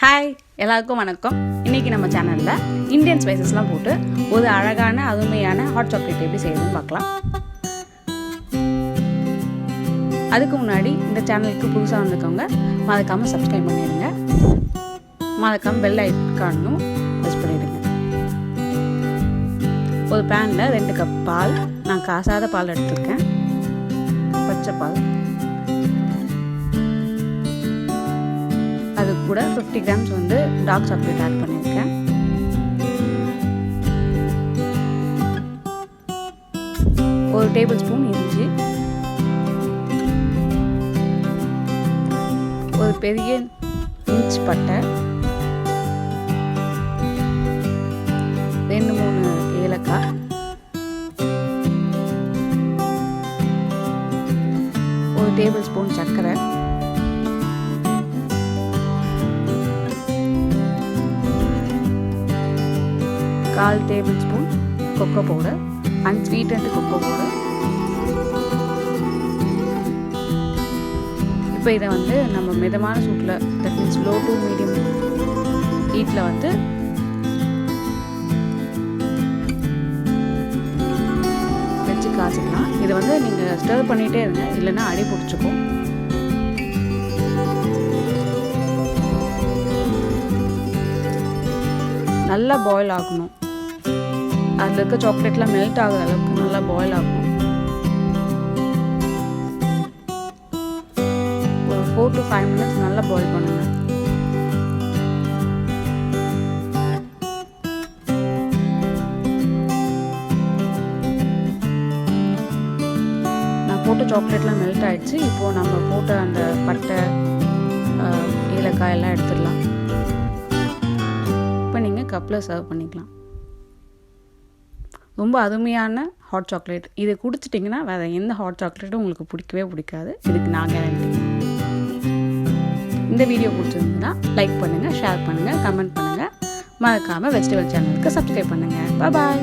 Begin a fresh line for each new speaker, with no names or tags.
Hi எல்லாருக்கும் வணக்கம். இன்றைக்கி நம்ம சேனலில் இந்தியன் ஸ்பைசஸ்லாம் போட்டு ஒரு அழகான அருமையான ஹாட் சாக்லேட் எப்படி செய்யுதுன்னு பார்க்கலாம். அதுக்கு முன்னாடி இந்த சேனலுக்கு புதுசாக வந்திருக்கவங்க மறக்காமல் சப்ஸ்கிரைப் பண்ணிடுங்க. மறக்காமல் பெல் ஐக்கானும் ப்ரெஸ் பண்ணிவிடுங்க. ஒரு பேனில் 2 கப் பால், நான் காசாத பால் எடுத்துருக்கேன், பச்சை பால். அது கூட 50 கிராம்ஸ் வந்து டார்க் சாக்லேட் ஆட் பண்ணியிருக்கேன். ஒரு டேபிள் ஸ்பூன் இஞ்சி, ஒரு பெரிய இன்ச் பட்டை, 2-3 ஏலக்காய், ஒரு டேபிள் ஸ்பூன் சர்க்கரை, கால் table spoon cocoa powder, unsweetened cocoa powder. இப்போ இதை வந்து நம்ம மிதமான சூட்டில், that means low to medium ஹீட்டில் வந்து வச்சு காய்ச்சிக்கலாம். இதை வந்து நீங்கள் ஸ்டர் பண்ணிகிட்டே இருங்க, இல்லைன்னா அடி பிடிச்சிக்கும். நல்லா பாயில் ஆகணும். அதில் இருக்க சாக்லேட்லாம் மெல்ட் ஆகுற அளவுக்கு நல்லா பாயில் ஆகும். ஒரு 4 to 5 minutes நல்லா பாயில் பண்ணுங்க. நான் போட்ட சாக்லேட்லாம் மெல்ட் ஆகிடுச்சு. இப்போது நம்ம போட்ட அந்த பட்டை, ஏலக்காய் எல்லாம் எடுத்துடலாம். இப்போ நீங்கள் கப்பில் சர்வ் பண்ணிக்கலாம். ரொம்ப அருமையான ஹாட் சாக்லேட். இதை குடிச்சிட்டிங்கன்னா வேறு எந்த ஹாட் சாக்லேட்டும் உங்களுக்கு பிடிக்கவே பிடிக்காது. இதுக்கு நான் கேரண்டி. இந்த வீடியோ பிடிச்சிருந்ததுன்னா லைக் பண்ணுங்கள், ஷேர் பண்ணுங்கள், கமெண்ட் பண்ணுங்கள். மறக்காமல் வெஜிடபிள் சேனலுக்கு சப்ஸ்கிரைப் பண்ணுங்கள். பாய்.